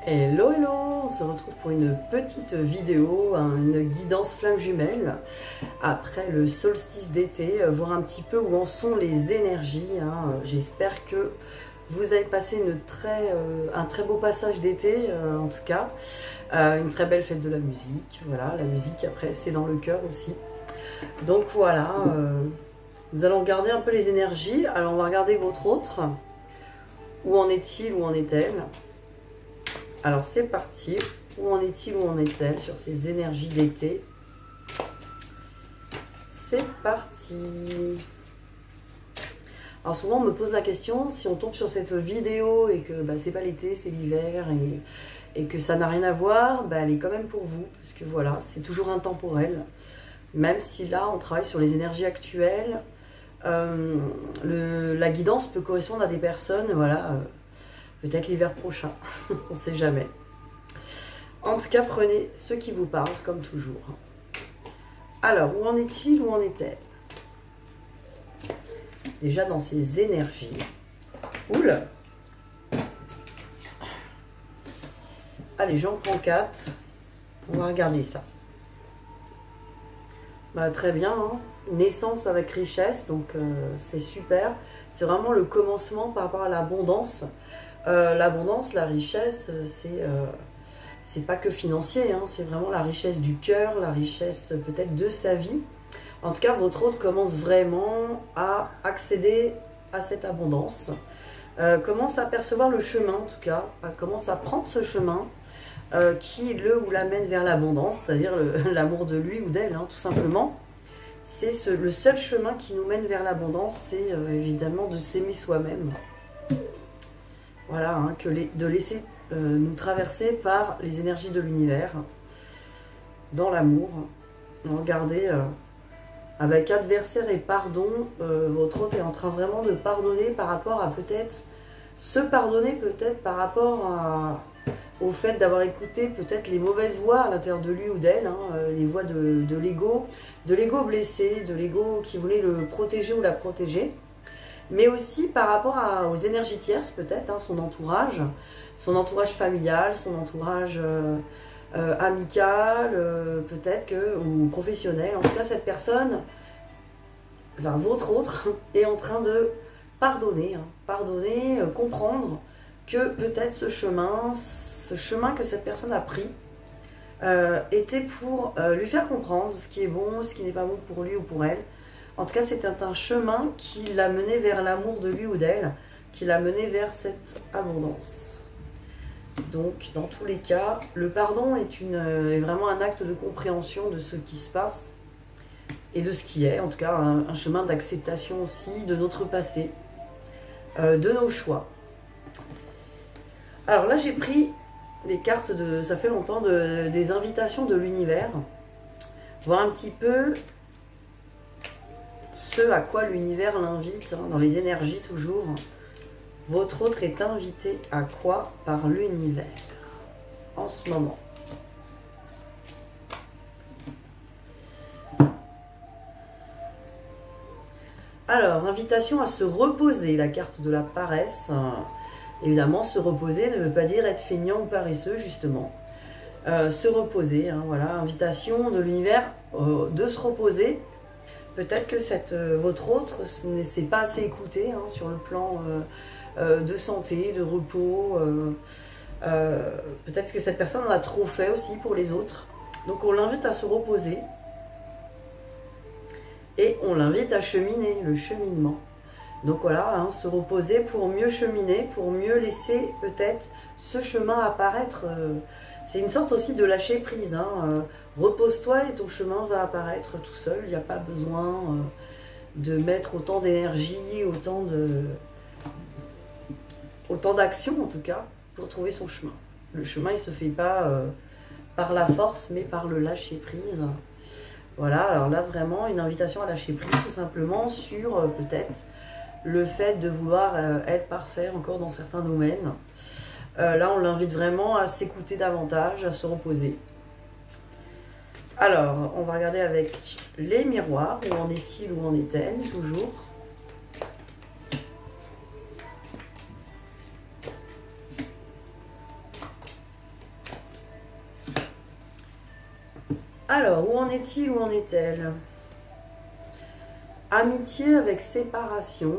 Hello, hello, on se retrouve pour une petite vidéo, une guidance flamme jumelle après le solstice d'été, voir un petit peu où en sont les énergies. J'espère que vous avez passé un très beau passage d'été, en tout cas, une très belle fête de la musique. Voilà, la musique après c'est dans le cœur aussi. Donc voilà, nous allons regarder un peu les énergies. Alors on va regarder votre autre. Où en est-il, où en est-elle? Alors c'est parti, où en est-il, où en est-elle sur ces énergies d'été? C'est parti. Alors souvent on me pose la question, si on tombe sur cette vidéo et que c'est pas l'été, c'est l'hiver et que ça n'a rien à voir, elle est quand même pour vous, parce que voilà, c'est toujours intemporel. Même si là on travaille sur les énergies actuelles, la guidance peut correspondre à des personnes, voilà, peut-être l'hiver prochain, on ne sait jamais. En tout cas, prenez ce qui vous parle, comme toujours. Alors, où en est-il, où en est-elle? Déjà dans ces énergies. Oula! Allez, j'en prends 4. On va regarder ça. Très bien, hein. Naissance avec richesse, donc c'est super. C'est vraiment le commencement par rapport à l'abondance. L'abondance, la richesse, c'est pas que financier, hein, c'est vraiment la richesse du cœur, la richesse peut-être de sa vie. En tout cas, votre hôte commence vraiment à accéder à cette abondance, commence à percevoir le chemin, en tout cas, commence à prendre ce chemin qui le ou l'amène vers l'abondance, c'est-à-dire l'amour de lui ou d'elle, hein, tout simplement. C'est le seul chemin qui nous mène vers l'abondance, c'est évidemment de s'aimer soi-même. Voilà, hein, de laisser nous traverser par les énergies de l'univers, dans l'amour. Regardez, avec adversaire et pardon, votre hôte est en train vraiment de pardonner par rapport à peut-être, se pardonner peut-être par rapport au fait d'avoir écouté peut-être les mauvaises voix à l'intérieur de lui ou d'elle, hein, les voix de l'ego blessé, de l'ego qui voulait le protéger ou la protéger. Mais aussi par rapport aux énergies tierces peut-être, hein, son entourage familial, son entourage amical, peut-être ou professionnel. En tout cas, cette personne, enfin votre autre, est en train de pardonner, comprendre que peut-être ce chemin que cette personne a pris était pour lui faire comprendre ce qui est bon, ce qui n'est pas bon pour lui ou pour elle. En tout cas, c'était un chemin qui l'a mené vers l'amour de lui ou d'elle, qui l'a mené vers cette abondance. Donc, dans tous les cas, le pardon est vraiment un acte de compréhension de ce qui se passe et de ce qui est. En tout cas, un chemin d'acceptation aussi de notre passé, de nos choix. Alors là, j'ai pris les cartes ça fait longtemps, des invitations de l'univers. Voir un petit peu ce à quoi l'univers l'invite, hein, dans les énergies toujours. Votre autre est invité à quoi par l'univers en ce moment? Alors, invitation à se reposer, la carte de la paresse. Évidemment, se reposer ne veut pas dire être feignant ou paresseux, justement. Se reposer, hein, voilà, invitation de l'univers de se reposer. Peut-être que votre autre ne s'est pas assez écouté, hein, sur le plan de santé, de repos. Peut-être que cette personne en a trop fait aussi pour les autres. Donc on l'invite à se reposer. Et on l'invite à cheminer, le cheminement. Donc voilà, hein, se reposer pour mieux cheminer, pour mieux laisser peut-être ce chemin apparaître. C'est une sorte aussi de lâcher prise, hein. Repose-toi et ton chemin va apparaître tout seul. Il n'y a pas besoin de mettre autant d'énergie, autant d'action en tout cas, pour trouver son chemin. Le chemin, il ne se fait pas par la force, mais par le lâcher prise. Voilà, alors là vraiment une invitation à lâcher prise tout simplement sur peut-être le fait de vouloir être parfait encore dans certains domaines. Là, on l'invite vraiment à s'écouter davantage, à se reposer. Alors, on va regarder avec les miroirs. Où en est-il, où en est-elle, toujours? Alors, où en est-il, où en est-elle? Amitié avec séparation.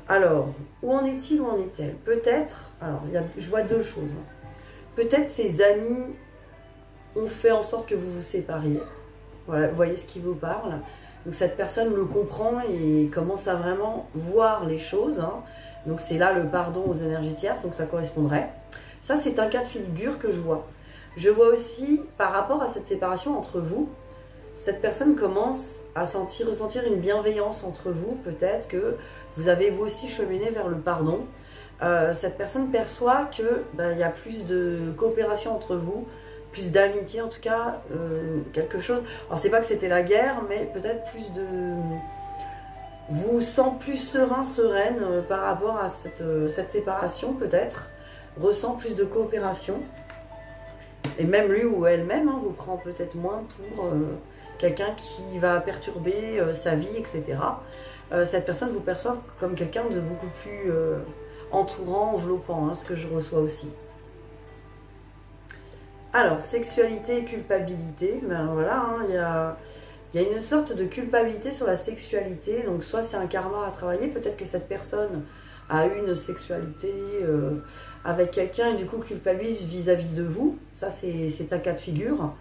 Alors, où en est-il, où en est-elle? Peut-être, alors je vois deux choses. Peut-être ses amis ont fait en sorte que vous vous sépariez. Voilà, vous voyez ce qui vous parle. Donc cette personne le comprend et commence à vraiment voir les choses. Hein. Donc c'est là le pardon aux énergies tierces, donc ça correspondrait. Ça, c'est un cas de figure que je vois. Je vois aussi, par rapport à cette séparation entre vous, cette personne commence à ressentir une bienveillance entre vous. Peut-être que vous avez vous aussi cheminé vers le pardon. Cette personne perçoit que il y a plus de coopération entre vous, plus d'amitié en tout cas, quelque chose. Alors c'est pas que c'était la guerre, mais peut-être plus de... Vous sent plus serein, sereine par rapport à cette séparation peut-être. Ressent plus de coopération. Et même lui ou elle-même hein, vous prend peut-être moins pour quelqu'un qui va perturber sa vie, etc. Cette personne vous perçoit comme quelqu'un de beaucoup plus entourant, enveloppant, hein, ce que je reçois aussi. Alors, sexualité et culpabilité, ben voilà, hein, il y a une sorte de culpabilité sur la sexualité, donc soit c'est un karma à travailler, peut-être que cette personne a eu une sexualité avec quelqu'un et du coup culpabilise vis-à-vis de vous, ça c'est un cas de figure.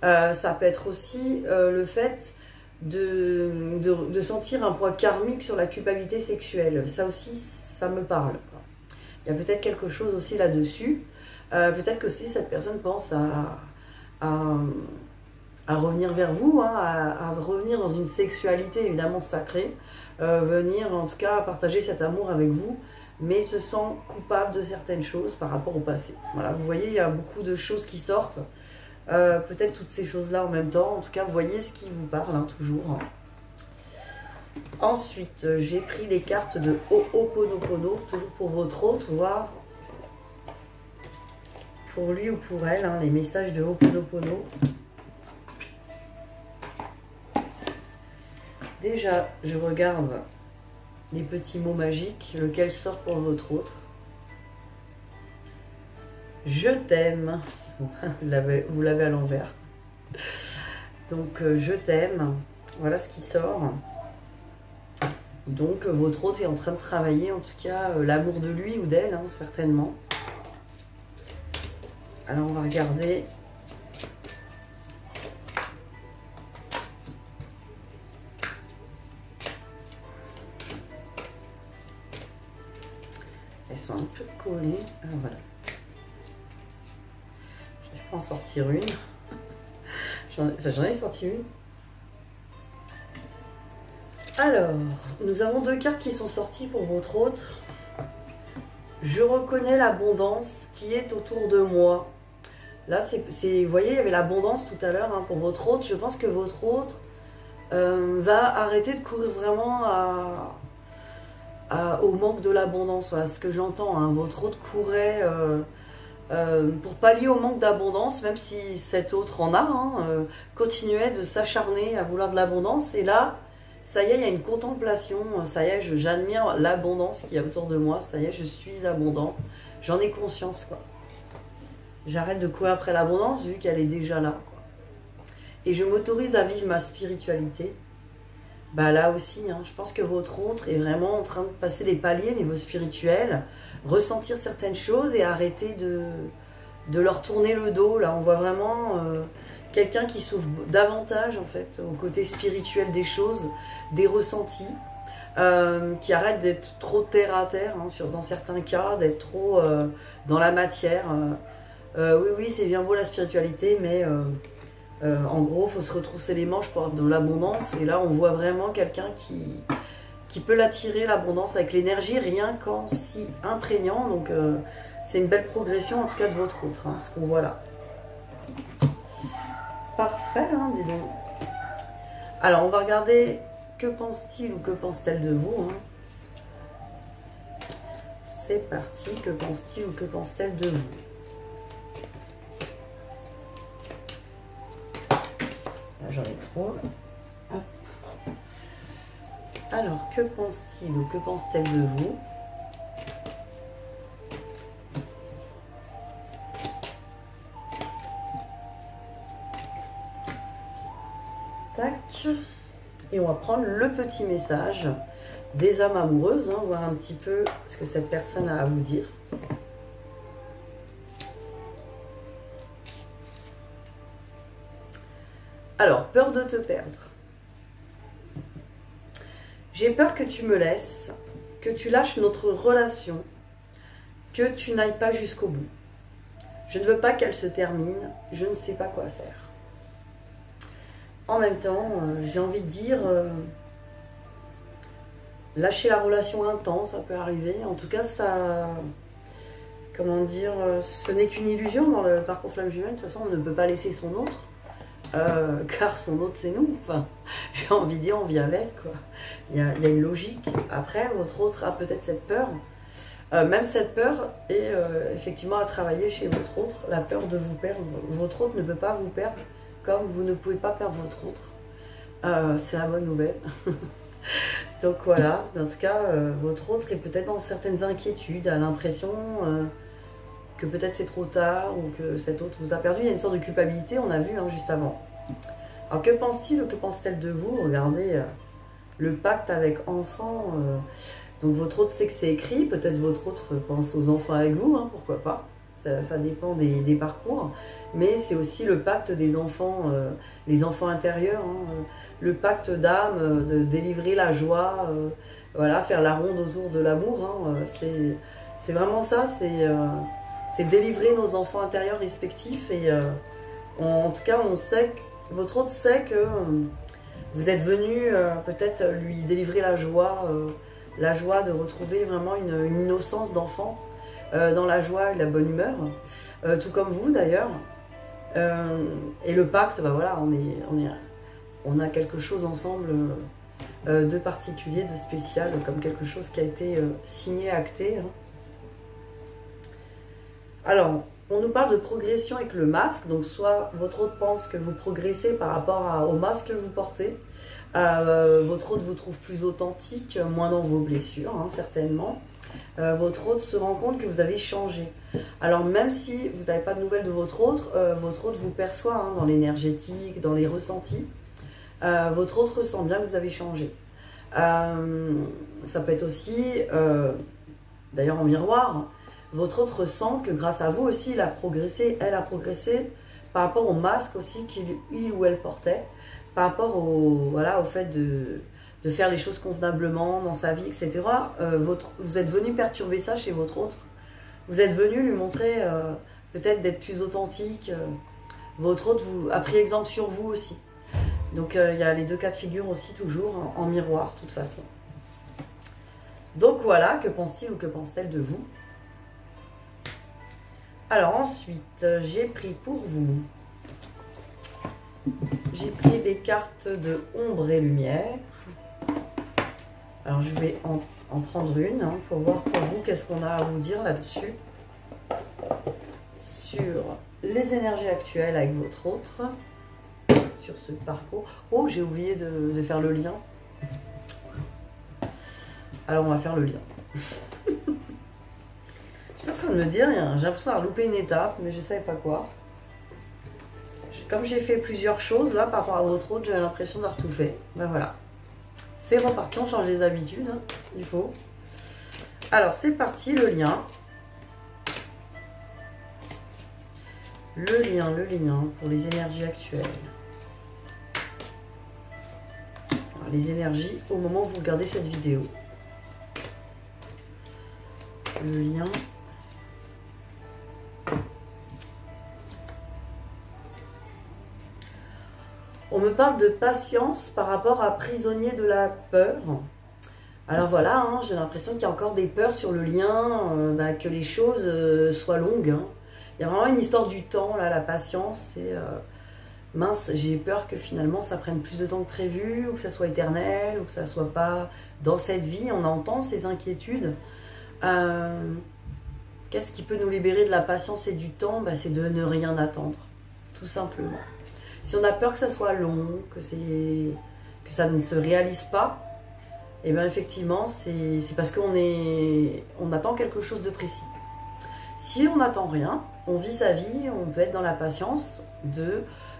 Ça peut être aussi le fait de sentir un poids karmique sur la culpabilité sexuelle, ça aussi ça me parle. Quoi. Il y a peut-être quelque chose aussi là-dessus. Peut-être que si cette personne pense à revenir vers vous, hein, à revenir dans une sexualité évidemment sacrée, venir en tout cas partager cet amour avec vous, mais se sent coupable de certaines choses par rapport au passé. Voilà, vous voyez, il y a beaucoup de choses qui sortent, peut-être toutes ces choses-là en même temps, en tout cas, vous voyez ce qui vous parle, hein, toujours. Hein. Ensuite, j'ai pris les cartes de Ho'oponopono, toujours pour votre hôte, voir pour lui ou pour elle, hein, les messages de Ho'oponopono. Déjà, je regarde les petits mots magiques, lequel sort pour votre autre. Je t'aime. Vous l'avez à l'envers. Donc, je t'aime. Voilà ce qui sort. Donc, votre autre est en train de travailler, en tout cas, l'amour de lui ou d'elle, hein, certainement. Alors, on va regarder. Elles sont un peu collées. Alors, voilà. Je vais en sortir une. J'en ai sorti une. Alors, nous avons deux cartes qui sont sorties pour votre autre. Je reconnais l'abondance qui est autour de moi. Là, vous voyez, il y avait l'abondance tout à l'heure hein, pour votre autre. Je pense que votre autre va arrêter de courir vraiment au manque de l'abondance. Voilà ce que j'entends. Hein. Votre autre courait pour pallier au manque d'abondance, même si cet autre en a, hein, continuait de s'acharner à vouloir de l'abondance. Et là, ça y est, il y a une contemplation. Ça y est, j'admire l'abondance qu'il y a autour de moi. Ça y est, je suis abondant. J'en ai conscience, quoi. J'arrête de courir après l'abondance vu qu'elle est déjà là. Quoi. Et je m'autorise à vivre ma spiritualité. Bah là aussi, hein, je pense que votre autre est vraiment en train de passer des paliers niveau spirituel, ressentir certaines choses et arrêter de leur tourner le dos. Là, on voit vraiment quelqu'un qui s'ouvre davantage en fait au côté spirituel des choses, des ressentis, qui arrête d'être trop terre à terre, hein, dans certains cas, d'être trop dans la matière. Oui, c'est bien beau la spiritualité, mais en gros, il faut se retrousser les manches pour avoir de l'abondance. Et là, on voit vraiment quelqu'un qui peut l'attirer, l'abondance, avec l'énergie, rien qu'en s'y imprégnant. Donc, c'est une belle progression, en tout cas, de votre autre, hein, ce qu'on voit là. Parfait, hein, dis donc. Alors, on va regarder que pense-t-il ou que pense-t-elle de vous. Hein. C'est parti, que pense-t-il ou que pense-t-elle de vous? J'en ai trois. Hop. Alors, que pense-t-il ou que pense-t-elle de vous? Tac. Et on va prendre le petit message des âmes amoureuses, hein, voir un petit peu ce que cette personne a à vous dire. Alors, peur de te perdre. J'ai peur que tu me laisses, que tu lâches notre relation, que tu n'ailles pas jusqu'au bout. Je ne veux pas qu'elle se termine, je ne sais pas quoi faire. En même temps, j'ai envie de dire, lâcher la relation un temps, ça peut arriver. En tout cas, ça, comment dire, ce n'est qu'une illusion dans le parcours flamme jumelle. De toute façon, on ne peut pas laisser son autre, car son autre, c'est nous. Enfin, j'ai envie de dire, on vit avec, quoi. Il y a une logique. Après, votre autre a peut-être cette peur. Même cette peur est effectivement à travailler chez votre autre, la peur de vous perdre. Votre autre ne peut pas vous perdre comme vous ne pouvez pas perdre votre autre. C'est la bonne nouvelle. Donc voilà, en tout cas, votre autre est peut-être dans certaines inquiétudes, a l'impression que peut-être c'est trop tard ou que cet autre vous a perdu. Il y a une sorte de culpabilité, on a vu hein, juste avant. Alors que pense-t-il ou que pense-t-elle de vous? Regardez le pacte avec enfant. Donc votre autre sait que c'est écrit, peut-être votre autre pense aux enfants avec vous, hein, pourquoi pas. Ça dépend des parcours. Mais c'est aussi le pacte des enfants, les enfants intérieurs, hein, le pacte d'âme, de délivrer la joie, voilà, faire la ronde autour de l'amour. Hein, c'est vraiment ça, c'est délivrer nos enfants intérieurs respectifs. Et en tout cas, on sait que, votre autre sait que vous êtes venu peut-être lui délivrer la joie de retrouver vraiment une innocence d'enfant, dans la joie et la bonne humeur, tout comme vous d'ailleurs. Et le pacte, bah voilà, on a quelque chose ensemble de particulier, de spécial, comme quelque chose qui a été signé, acté. Hein. Alors, on nous parle de progression avec le masque, donc soit votre autre pense que vous progressez par rapport au masque que vous portez, votre autre vous trouve plus authentique, moins dans vos blessures, hein, certainement. Votre autre se rend compte que vous avez changé. Alors même si vous n'avez pas de nouvelles de votre autre vous perçoit hein, dans l'énergétique, dans les ressentis. Votre autre ressent bien que vous avez changé. Ça peut être aussi, d'ailleurs en miroir, votre autre ressent que grâce à vous aussi, il a progressé, elle a progressé par rapport au masque aussi qu'il ou elle portait, par rapport au fait de faire les choses convenablement dans sa vie, etc. Vous êtes venu perturber ça chez votre autre. Vous êtes venu lui montrer peut-être d'être plus authentique. Votre autre a pris exemple sur vous aussi. Donc il y a les deux cas de figure aussi toujours en miroir de toute façon. Donc voilà, que pense-t-il ou que pense-t-elle de vous? Alors ensuite, j'ai pris pour vous, j'ai pris les cartes de ombre et lumière. Alors je vais en prendre une hein, pour voir pour vous qu'est-ce qu'on a à vous dire là-dessus. Sur les énergies actuelles avec votre autre, sur ce parcours. Oh, j'ai oublié de faire le lien. Alors on va faire le lien. J'étais en train de me dire, j'ai l'impression d'avoir loupé une étape, mais je ne savais pas quoi. Comme j'ai fait plusieurs choses là par rapport à votre autre, j'ai l'impression d'avoir tout fait. Ben voilà. C'est reparti, on change les habitudes, hein, il faut. Alors c'est parti, le lien. Le lien pour les énergies actuelles. Alors, les énergies au moment où vous regardez cette vidéo. Le lien. On me parle de patience par rapport à prisonnier de la peur. Alors voilà, hein, j'ai l'impression qu'il y a encore des peurs sur le lien, que les choses soient longues. Hein. Il y a vraiment une histoire du temps, là, la patience. Et mince, j'ai peur que finalement ça prenne plus de temps que prévu, ou que ça soit éternel, ou que ça soit pas dans cette vie. On entend ces inquiétudes. Qu'est-ce qui peut nous libérer de la patience et du temps? C'est de ne rien attendre, tout simplement. Si on a peur que ça soit long, que ça ne se réalise pas, et bien effectivement, c'est parce qu'on attend quelque chose de précis. Si on n'attend rien, on vit sa vie, on peut être dans la patience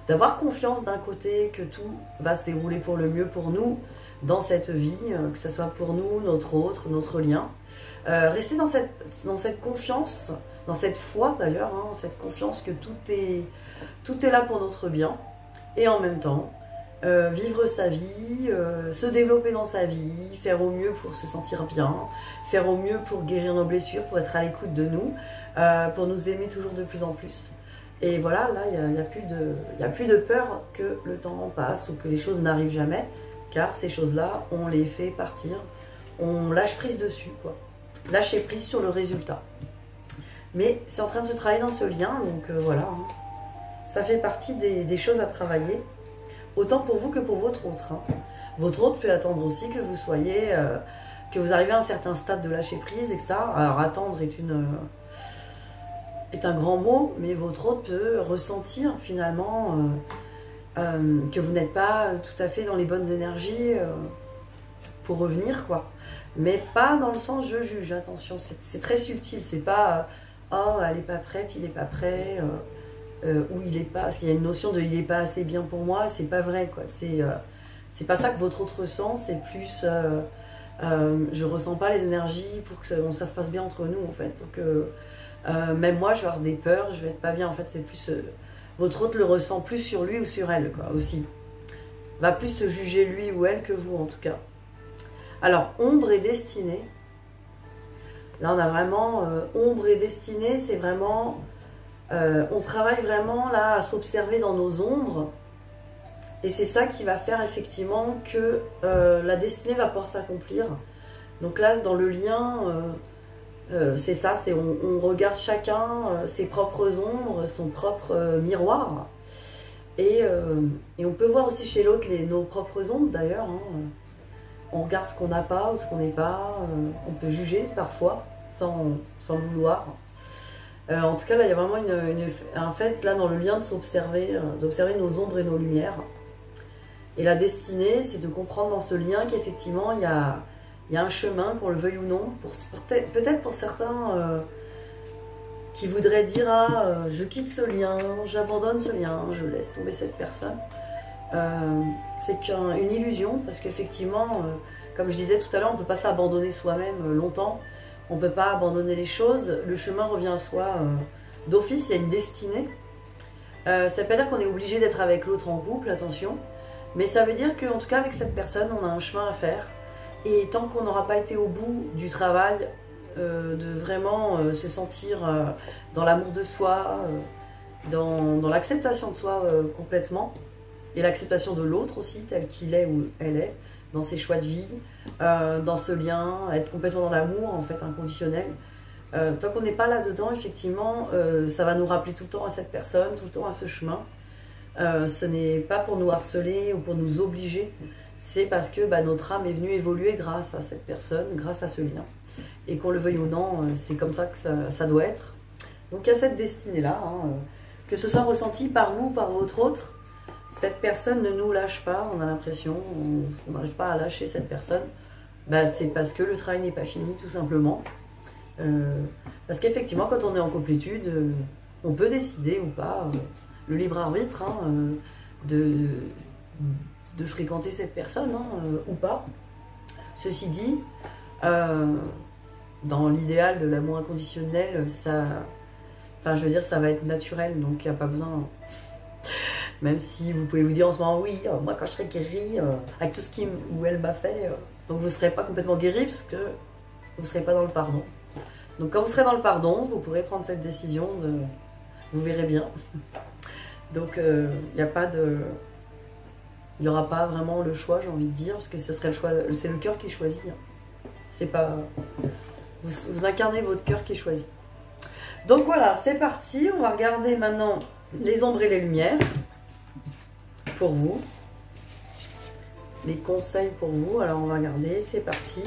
d'avoir confiance d'un côté que tout va se dérouler pour le mieux pour nous dans cette vie, que ce soit pour nous, notre autre, notre lien. Rester dans cette confiance, dans cette foi d'ailleurs, hein, cette confiance que tout est là pour notre bien. Et en même temps, vivre sa vie, se développer dans sa vie, faire au mieux pour se sentir bien, faire au mieux pour guérir nos blessures, pour être à l'écoute de nous, pour nous aimer toujours de plus en plus. Et voilà, là, il n'y a plus de peur que le temps passe ou que les choses n'arrivent jamais, car ces choses-là, on les fait partir, on lâche prise dessus, quoi. Lâcher prise sur le résultat. Mais c'est en train de se travailler dans ce lien, donc voilà, hein. Ça fait partie des choses à travailler, autant pour vous que pour votre autre, hein. Votre autre peut attendre aussi que vous soyez, que vous arrivez à un certain stade de lâcher prise, etc. Alors attendre est un grand mot, mais votre autre peut ressentir finalement que vous n'êtes pas tout à fait dans les bonnes énergies pour revenir, quoi. Mais pas dans le sens je juge, attention, c'est très subtil, c'est pas oh elle est pas prête, il est pas prêt, ou il est pas, parce qu'il y a une notion de il est pas assez bien pour moi, c'est pas vrai, quoi. C'est pas ça que votre autre ressent, c'est plus je ressens pas les énergies pour que ça se passe bien entre nous, en fait, pour que même moi je vais avoir des peurs, je vais être pas bien, en fait. C'est plus votre autre le ressent plus sur lui ou sur elle, quoi, aussi va plus se juger lui ou elle que vous, en tout cas. Alors ombre et destinée, là on a vraiment ombre et destinée, c'est vraiment on travaille vraiment là à s'observer dans nos ombres, et c'est ça qui va faire effectivement que la destinée va pouvoir s'accomplir. Donc là dans le lien, c'est ça, c'est on regarde chacun ses propres ombres, son propre miroir, et on peut voir aussi chez l'autre nos propres ombres d'ailleurs, hein. On regarde ce qu'on n'a pas ou ce qu'on n'est pas, on peut juger parfois sans le vouloir. En tout cas là il y a vraiment un fait là dans le lien de s'observer, d'observer nos ombres et nos lumières. Et la destinée, c'est de comprendre dans ce lien qu'effectivement il y a un chemin, qu'on le veuille ou non, peut-être pour certains qui voudraient dire je quitte ce lien, j'abandonne ce lien, je laisse tomber cette personne. C'est qu'une illusion, parce qu'effectivement, comme je disais tout à l'heure, on ne peut pas s'abandonner soi-même longtemps, on ne peut pas abandonner les choses, le chemin revient à soi d'office, il y a une destinée. Ça ne veut pas dire qu'on est obligé d'être avec l'autre en couple, attention, mais ça veut dire qu'en tout cas avec cette personne, on a un chemin à faire, et tant qu'on n'aura pas été au bout du travail, de vraiment se sentir dans l'amour de soi, dans l'acceptation de soi complètement, et l'acceptation de l'autre aussi, tel qu'il est ou elle est, dans ses choix de vie, dans ce lien, être complètement dans l'amour, en fait, inconditionnel. Tant qu'on n'est pas là-dedans, effectivement, ça va nous rappeler tout le temps à cette personne, tout le temps à ce chemin. Ce n'est pas pour nous harceler ou pour nous obliger, c'est parce que notre âme est venue évoluer grâce à cette personne, grâce à ce lien. Et qu'on le veuille ou non, c'est comme ça que ça doit être. Donc il y a cette destinée-là, hein, que ce soit ressenti par vous, par votre autre. Cette personne ne nous lâche pas, on a l'impression, on n'arrive pas à lâcher cette personne. C'est parce que le travail n'est pas fini, tout simplement. Parce qu'effectivement, quand on est en complétude, on peut décider ou pas, le libre arbitre, hein, de fréquenter cette personne, hein, ou pas. Ceci dit, dans l'idéal de l'amour inconditionnel, ça va être naturel, donc il n'y a pas besoin. Même si vous pouvez vous dire en ce moment, oui, moi quand je serai guérie, avec tout ce qu'il ou elle m'a fait, donc vous ne serez pas complètement guérie parce que vous ne serez pas dans le pardon. Donc quand vous serez dans le pardon, vous pourrez prendre cette décision vous verrez bien. Donc il n'y aura pas vraiment le choix, j'ai envie de dire, parce que ce serait le choix, c'est le cœur qui choisit. Hein. C'est pas vous incarnez votre cœur qui choisit. Donc voilà, c'est parti. On va regarder maintenant les ombres et les lumières pour vous. Les conseils pour vous. Alors on va regarder, c'est parti.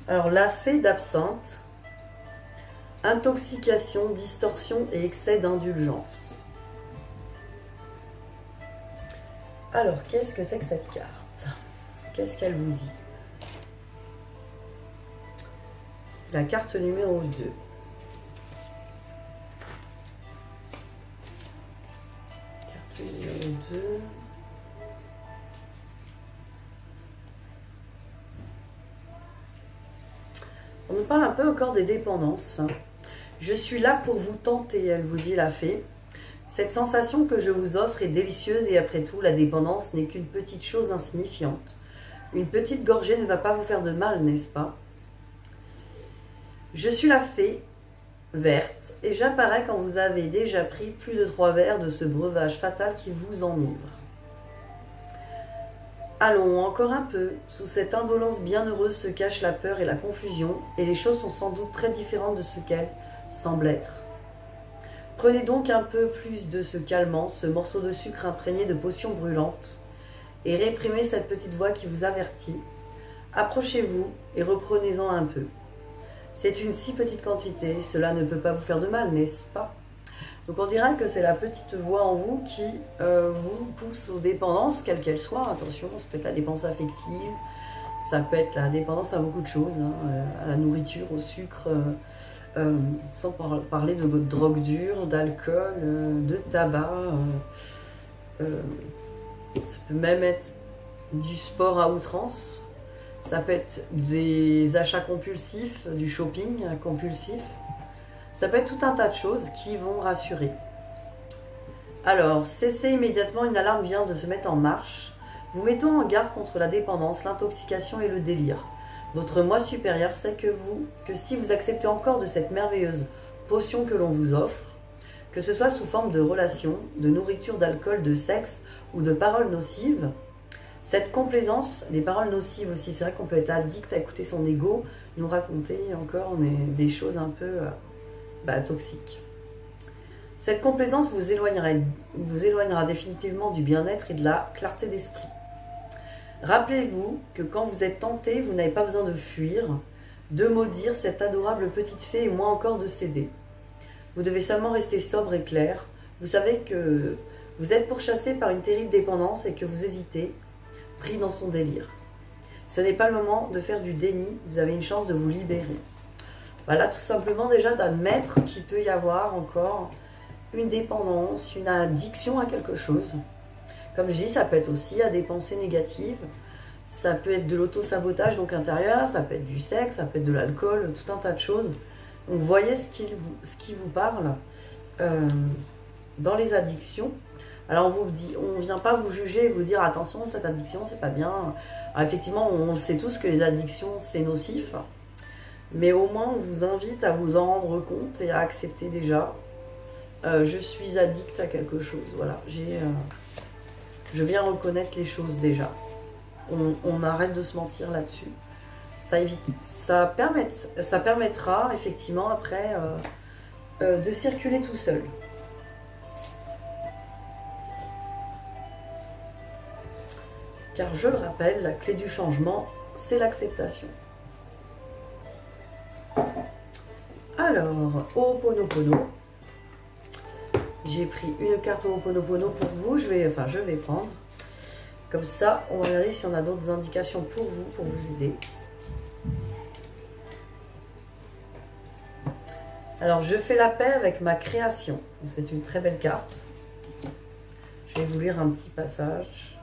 Alors la fée d'absinthe, intoxication, distorsion et excès d'indulgence. Alors, qu'est-ce que c'est que cette carte? Qu'est-ce qu'elle vous dit? C'est la carte numéro 2. Carte numéro 2. On nous parle un peu encore des dépendances. Je suis là pour vous tenter, elle vous dit la fée. Cette sensation que je vous offre est délicieuse et après tout, la dépendance n'est qu'une petite chose insignifiante. Une petite gorgée ne va pas vous faire de mal, n'est-ce pas? Je suis la fée verte et j'apparais quand vous avez déjà pris plus de 3 verres de ce breuvage fatal qui vous enivre. Allons, encore un peu. Sous cette indolence bienheureuse se cachent la peur et la confusion, et les choses sont sans doute très différentes de ce qu'elles semblent être. Prenez donc un peu plus de ce calmant, ce morceau de sucre imprégné de potions brûlantes, et réprimez cette petite voix qui vous avertit. Approchez-vous et reprenez-en un peu. C'est une si petite quantité, cela ne peut pas vous faire de mal, n'est-ce pas? Donc on dirait que c'est la petite voix en vous qui vous pousse aux dépendances, quelles qu'elles soient. Attention, ça peut être la dépendance affective, ça peut être la dépendance à beaucoup de choses, hein, à la nourriture, au sucre, sans parler de drogue dure, d'alcool, de tabac. Ça peut même être du sport à outrance. Ça peut être des achats compulsifs, du shopping compulsif. Ça peut être tout un tas de choses qui vont rassurer. Alors, cessez immédiatement, une alarme vient de se mettre en marche. Vous mettons en garde contre la dépendance, l'intoxication et le délire. Votre moi supérieur sait que si vous acceptez encore de cette merveilleuse potion que l'on vous offre, que ce soit sous forme de relations, de nourriture, d'alcool, de sexe ou de paroles nocives, cette complaisance, les paroles nocives aussi, c'est vrai qu'on peut être addict à écouter son ego, nous raconter encore des choses un peu toxiques. Cette complaisance vous éloignera définitivement du bien-être et de la clarté d'esprit. Rappelez-vous que quand vous êtes tenté, vous n'avez pas besoin de fuir, de maudire cette adorable petite fée et moins encore de céder. Vous devez seulement rester sobre et clair. Vous savez que vous êtes pourchassé par une terrible dépendance et que vous hésitez, pris dans son délire. Ce n'est pas le moment de faire du déni, vous avez une chance de vous libérer. Voilà, tout simplement déjà d'admettre qu'il peut y avoir encore une dépendance, une addiction à quelque chose. Comme je dis, ça peut être aussi à des pensées négatives, ça peut être de l'auto-sabotage donc intérieur, ça peut être du sexe, ça peut être de l'alcool, tout un tas de choses. Donc voyez ce qui vous parle dans les addictions. Alors on ne vient pas vous juger et vous dire attention, cette addiction c'est pas bien. Alors, effectivement, on sait tous que les addictions c'est nocif, mais au moins on vous invite à vous en rendre compte et à accepter déjà. Je suis addict à quelque chose, voilà. Je viens reconnaître les choses déjà. On arrête de se mentir là-dessus. Ça permettra effectivement après de circuler tout seul. Car je le rappelle, la clé du changement, c'est l'acceptation. Alors, Ho'oponopono. J'ai pris une carte Ho'oponopono pour vous. Je vais prendre. Comme ça, on va regarder si on a d'autres indications pour vous aider. Alors, je fais la paix avec ma création. C'est une très belle carte. Je vais vous lire un petit passage.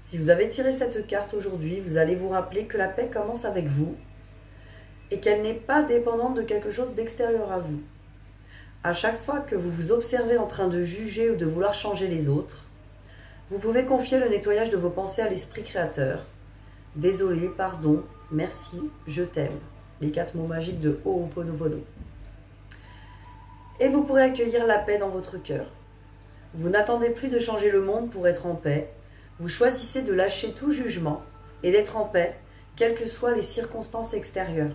Si vous avez tiré cette carte aujourd'hui, vous allez vous rappeler que la paix commence avec vous et qu'elle n'est pas dépendante de quelque chose d'extérieur à vous. À chaque fois que vous vous observez en train de juger ou de vouloir changer les autres, vous pouvez confier le nettoyage de vos pensées à l'esprit créateur. Désolé, pardon, merci, je t'aime. Les 4 mots magiques de Ho'oponopono. Et vous pourrez accueillir la paix dans votre cœur. Vous n'attendez plus de changer le monde pour être en paix. Vous choisissez de lâcher tout jugement et d'être en paix, quelles que soient les circonstances extérieures.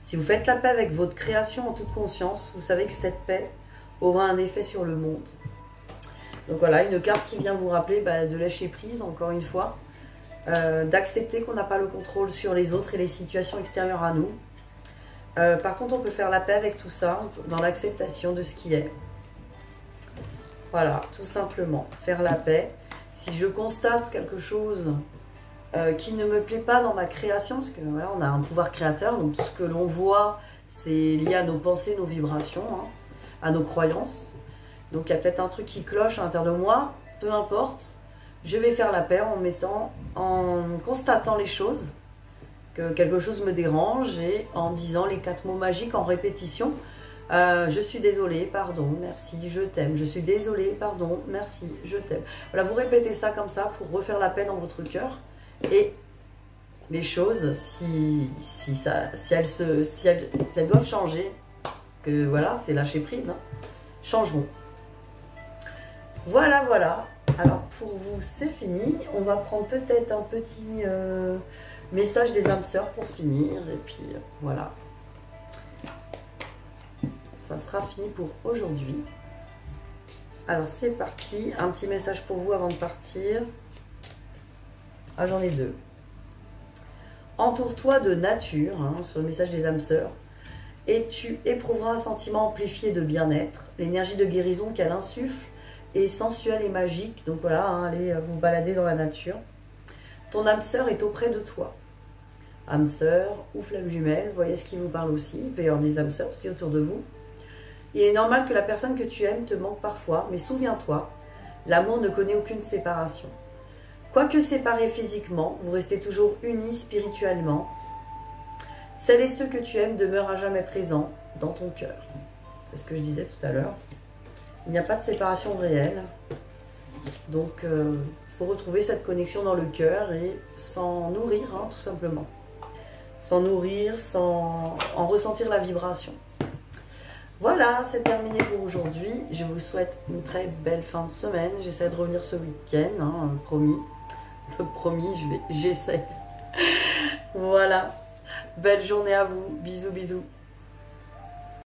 Si vous faites la paix avec votre création en toute conscience, vous savez que cette paix aura un effet sur le monde. Donc voilà, une carte qui vient vous rappeler de lâcher prise, encore une fois, d'accepter qu'on n'a pas le contrôle sur les autres et les situations extérieures à nous, Par contre, on peut faire la paix avec tout ça, dans l'acceptation de ce qui est. Voilà, tout simplement, faire la paix. Si je constate quelque chose qui ne me plaît pas dans ma création, parce que voilà, on a un pouvoir créateur, donc tout ce que l'on voit, c'est lié à nos pensées, nos vibrations, hein, à nos croyances. Donc il y a peut-être un truc qui cloche à l'intérieur de moi, peu importe. Je vais faire la paix en constatant les choses, que quelque chose me dérange, et en disant les 4 mots magiques en répétition. Je suis désolée, pardon, merci, je t'aime. Je suis désolée, pardon, merci, je t'aime. Voilà, vous répétez ça comme ça pour refaire la paix dans votre cœur. Et les choses, si elles doivent changer, parce que voilà, c'est lâcher prise, hein, changeront. Voilà, voilà. Alors pour vous, c'est fini. On va prendre peut-être un petit message des âmes sœurs pour finir. Et puis voilà. Ça sera fini pour aujourd'hui. Alors c'est parti. Un petit message pour vous avant de partir. Ah, j'en ai 2. Entoure-toi de nature, hein, sur le message des âmes sœurs, et tu éprouveras un sentiment amplifié de bien-être. L'énergie de guérison qu'elle insuffle est sensuelle et magique. Donc voilà, hein, allez vous balader dans la nature. Ton âme sœur est auprès de toi. Âme sœur ou flamme jumelle, voyez ce qui vous parle aussi. Il peut y avoir des âmes sœurs aussi autour de vous. Il est normal que la personne que tu aimes te manque parfois, mais souviens-toi, l'amour ne connaît aucune séparation. Quoique séparés physiquement, vous restez toujours unis spirituellement. Celles et ceux que tu aimes demeurent à jamais présents dans ton cœur. C'est ce que je disais tout à l'heure. Il n'y a pas de séparation réelle. Donc, il faut retrouver cette connexion dans le cœur et s'en nourrir, hein, tout simplement. S'en nourrir, en ressentir la vibration. Voilà, c'est terminé pour aujourd'hui. Je vous souhaite une très belle fin de semaine. J'essaie de revenir ce week-end, hein, promis. Promis, j'essaie. Voilà. Belle journée à vous. Bisous, bisous.